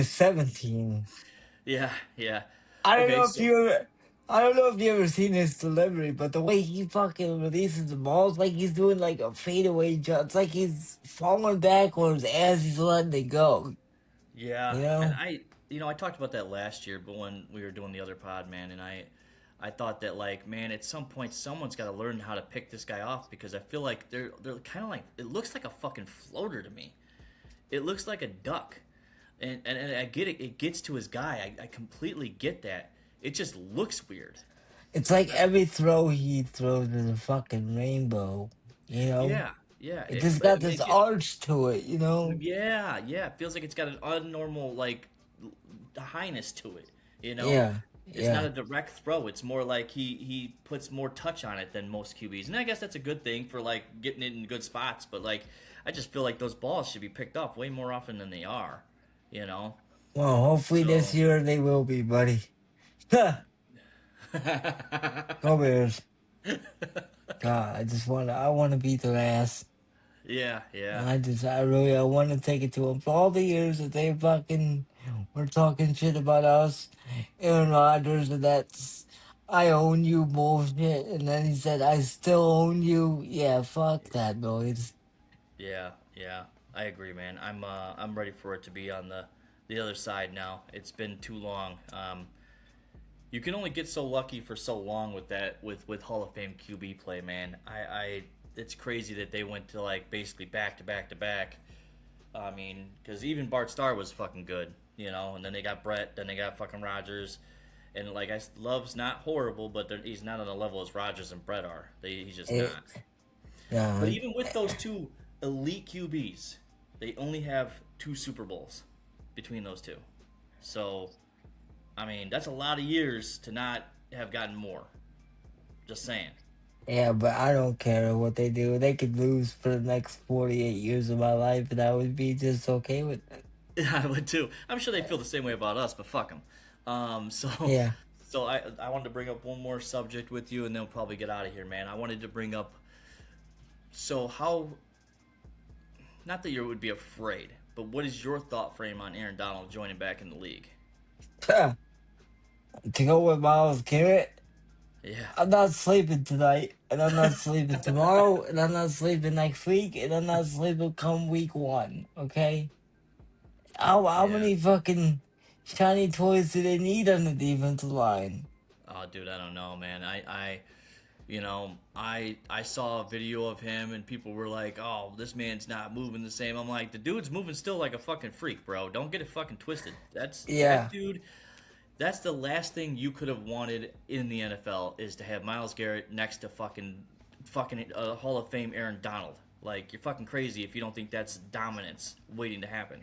17. yeah, yeah. I don't Okay, know if so you ever, I don't know if you ever seen his delivery, but the way he fucking releases the balls, like he's doing like a fadeaway jump. It's like he's falling backwards as he's letting it go. yeah, You and know? I talked about that last year, but when we were doing the other pod, man, and I thought that like, man, at some point someone's got to learn how to pick this guy off because I feel like they're kind of like it looks like a fucking floater to me. It looks like a duck, and I get it. It gets to his guy. I completely get that. It just looks weird. It's like every throw he throws is a fucking rainbow. You know? Yeah, yeah. It just But got it this make it. arch to it. You know? Yeah, yeah. It feels like it's got an unnormal like highness to it. You know, Yeah. it's not Yeah. a direct throw. It's more like he puts more touch on it than most QBs, and I guess that's a good thing for like getting it in good spots. But like, I just feel like those balls should be picked off way more often than they are. You know, Well, hopefully this so. year they will be, buddy. Go Bears. God, I want to beat their ass. Yeah, yeah. I want to take it to them for all the years that they fucking were talking shit about us, Aaron Rodgers, and that's I own you bullshit. And then he said, I still own you. Yeah, fuck that noise. Yeah, yeah, I agree, man. I'm ready for it to be on the other side now. It's been too long. You can only get so lucky for so long with that with Hall of Fame QB play, man. I it's crazy that they went to like basically back to back to back. I mean, because even Bart Starr was fucking good, you know, and then they got Brett, then they got fucking Rogers, and like Love's not horrible, but he's not on the level as Rogers and Brett are. He's just It, not. But no, even with those two elite QBs, they only have two Super Bowls between those two. So, I mean, that's a lot of years to not have gotten more. Just saying. yeah, but I don't care what they do. They could lose for the next 48 years of my life, and I would be just okay with it. I would too. I'm sure they feel the same way about us, but fuck them. So, Yeah. so I wanted to bring up one more subject with you, and then we'll probably get out of here, man. I wanted to bring up how not that you would be afraid, but what is your thought frame on Aaron Donald joining back in the league? To go with Miles Garrett, Yeah, I'm not sleeping tonight, and I'm not sleeping tomorrow, and I'm not sleeping next week, and I'm not sleeping come week one, okay? How yeah. many fucking shiny toys do they need on the defensive line? Oh, dude, I don't know, man. I saw a video of him, and people were like, "Oh, this man's not moving the same." I'm like, the dude's moving still like a fucking freak, bro. Don't get it fucking twisted. That Yeah, dude. That's the last thing you could have wanted in the NFL is to have Miles Garrett next to fucking Hall of Fame Aaron Donald. Like you're fucking crazy if you don't think that's dominance waiting to happen.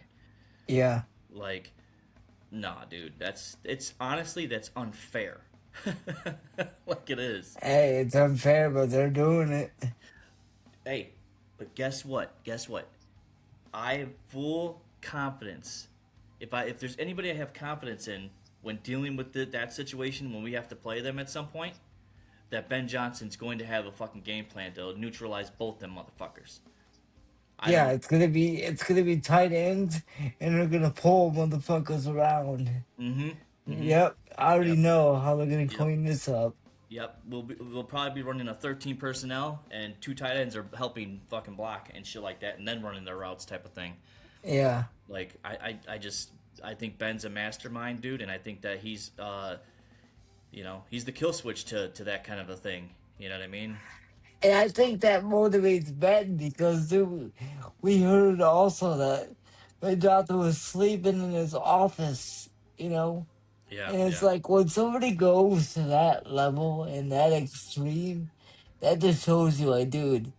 yeah. Like, nah, dude. It's honestly that's unfair. Like it is. Hey, it's unfair, but they're doing it. Hey, but guess what? Guess what? I have full confidence. If there's anybody I have confidence in when dealing with that situation when we have to play them at some point, that Ben Johnson's going to have a fucking game plan to neutralize both them motherfuckers. I Yeah, don't. it's gonna be tight ends, and they're gonna pull motherfuckers around. Mm-hmm. Mm-hmm. Yep, I already Yep. know how they're gonna Yep. clean this up. Yep. We'll probably be running a 13 personnel and two tight ends are helping fucking block and shit like that, and then running their routes type of thing. Yeah, Like I think Ben's a mastermind, dude, and I think that he's the kill switch to that kind of a thing. You know what I mean? and I think that motivates Ben because dude, we heard also that my doctor was sleeping in his office. You know, Yeah. and it's Yeah. like when somebody goes to that level and that extreme, that just shows you, like, dude,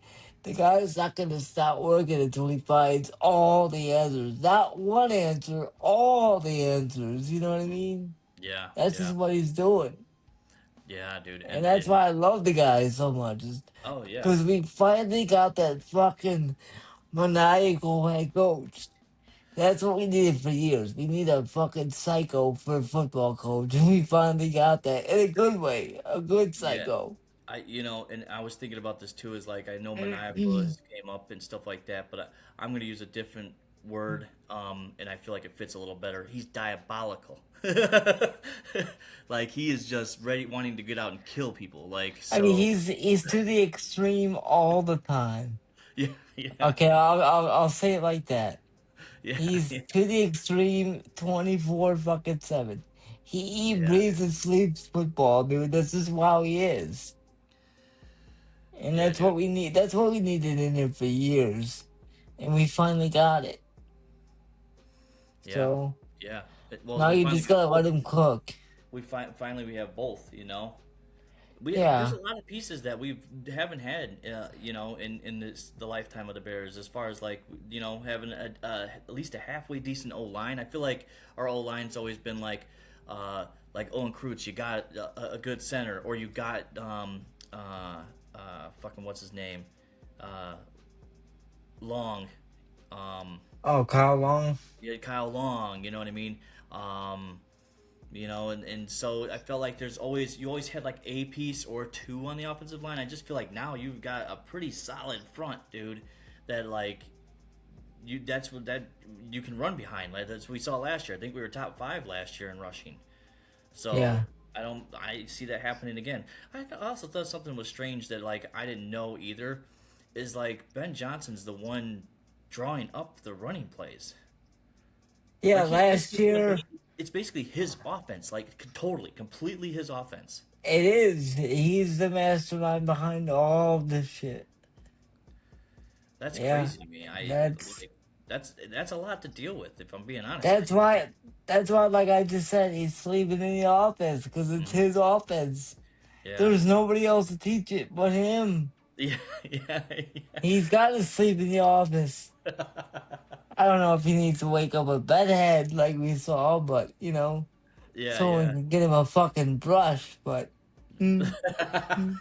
the guy's not gonna stop working until he finds all the answers. Not one answer, all the answers. You know what I mean? Yeah. That's Yeah. just what he's doing. Yeah, dude. And that's And why I love the guy so much. oh yeah. Because we finally got that fucking maniacal head coach. That's what we needed for years. We need a fucking psycho for a football coach. And we finally got that in a good way. A good Yeah. psycho. And I was thinking about this too. Is like I know maniacal has came up and stuff like that, but I'm going to use a different word, and I feel like it fits a little better. He's diabolical. Like he is just ready, wanting to get out and kill people. Like I mean, so. he's to the extreme all the time. Yeah, yeah, Okay, I'll say it like that. yeah, He's yeah, to the extreme 24 fucking 7. He eat, yeah, breathes, and sleeps football, dude. That's just how he is. And yeah, that's what dude. we need. That's what we needed in there for years. And we finally got it. Yeah, So yeah. Well, now we you finally just got gotta let both. him cook. Finally we have both. There's Yeah. a lot of pieces that we haven't had, in the lifetime of the Bears, as far as like having at least a halfway decent O line. I feel like our O line's always been like Owen Krutz. You got a good center, or you got fucking what's his name, uh, Long, Oh, Kyle Long. yeah, Kyle Long. You know what I mean? Um, and so I felt like you always had like a piece or two on the offensive line. I just feel like now you've got a pretty solid front, dude. That like that's what that you can run behind. Like that's what we saw last year. I think we were top 5 last year in rushing. So Yeah. I see that happening again. I also thought something was strange that like I didn't know either. is like Ben Johnson's the one drawing up the running plays. Yeah, Like he last basically, year it's basically his offense, like totally, completely his offense. it is. He's the mastermind behind all this shit. That's Yeah, crazy to me. I that's like that's a lot to deal with, if I'm being honest that's with you. why that's why, like I just said, he's sleeping in the offense because it's Hmm. his offense. Yeah, There's nobody else to teach it but him. yeah, yeah, yeah. He's got to sleep in the office. I don't know if he needs to wake up a bedhead like we saw, but Yeah, someone yeah. can get him a fucking brush. But mm, mm.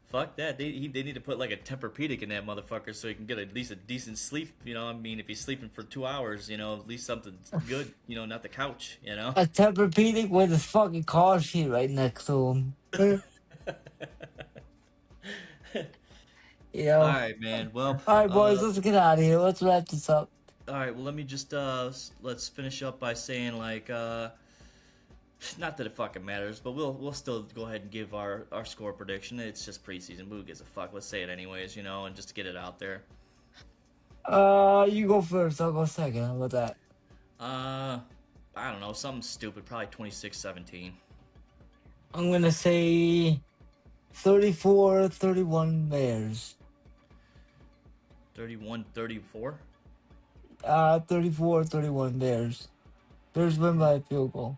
Fuck that. They need to put like a Tempur-Pedic in that motherfucker so he can get at least a decent sleep. I mean, if he's sleeping for 2 hours, at least something good. Not the couch. A Tempur-Pedic with his fucking car sheet right next to him. you All know. right, man. Well, All right, boys, let's get out of here. Let's wrap this up. all right. Well, let me just let's finish up by saying like not that it fucking matters, but we'll still go ahead and give our score prediction. It's just preseason. Who gives a fuck? Let's say it anyways, and just to get it out there. You go first. I'll go second. How about that? Uh, I don't know, something stupid, probably 26-17. I'm gonna say 34-31 Bears. 31-34. 34-31 Bears. Bears win by a field goal.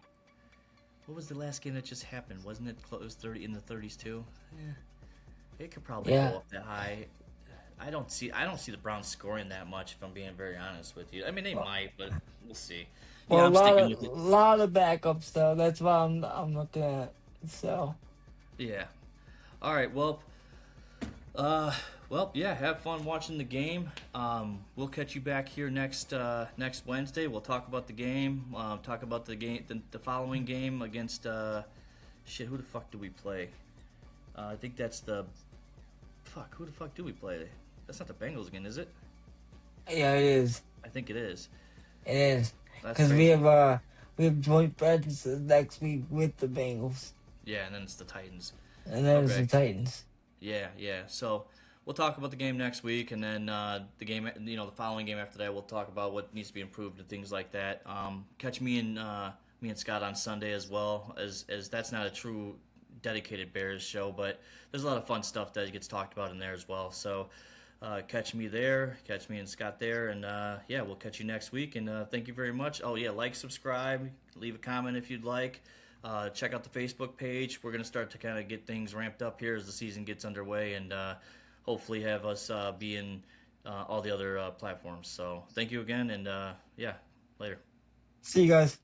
What was the last game that just happened? Wasn't it close 30 in the 30s too? Yeah, it could probably go Yeah. up that high. I don't see the Browns scoring that much, if I'm being very honest with you. I mean, they might, but we'll see. Well, I'm sticking with it. a lot of backups though. That's why I'm looking at. So Yeah. All right. Uh, yeah. Have fun watching the game. We'll catch you back here next Wednesday. We'll talk about the game. Talk about the game, the following game against shit. Who the fuck do we play? I think that's the fuck. Who the fuck do we play? That's not the Bengals again, is it? yeah, it is. I think it is. It is That's because crazy. we have joint practices next week with the Bengals, Yeah, and then it's the Titans. and then it's Okay. the Titans. Yeah, yeah. So we'll talk about the game next week, and then the game, the following game after that, we'll talk about what needs to be improved and things like that. Catch me and Scott on Sunday as well, as that's not a true dedicated Bears show, but there's a lot of fun stuff that gets talked about in there as well. So catch me there, catch me and Scott there, and yeah, we'll catch you next week. And thank you very much. Oh yeah, like, subscribe, leave a comment if you'd like. Check out the Facebook page. We're going to start to kind of get things ramped up here as the season gets underway, and hopefully have us be in all the other platforms. So thank you again, and yeah, later. See you guys.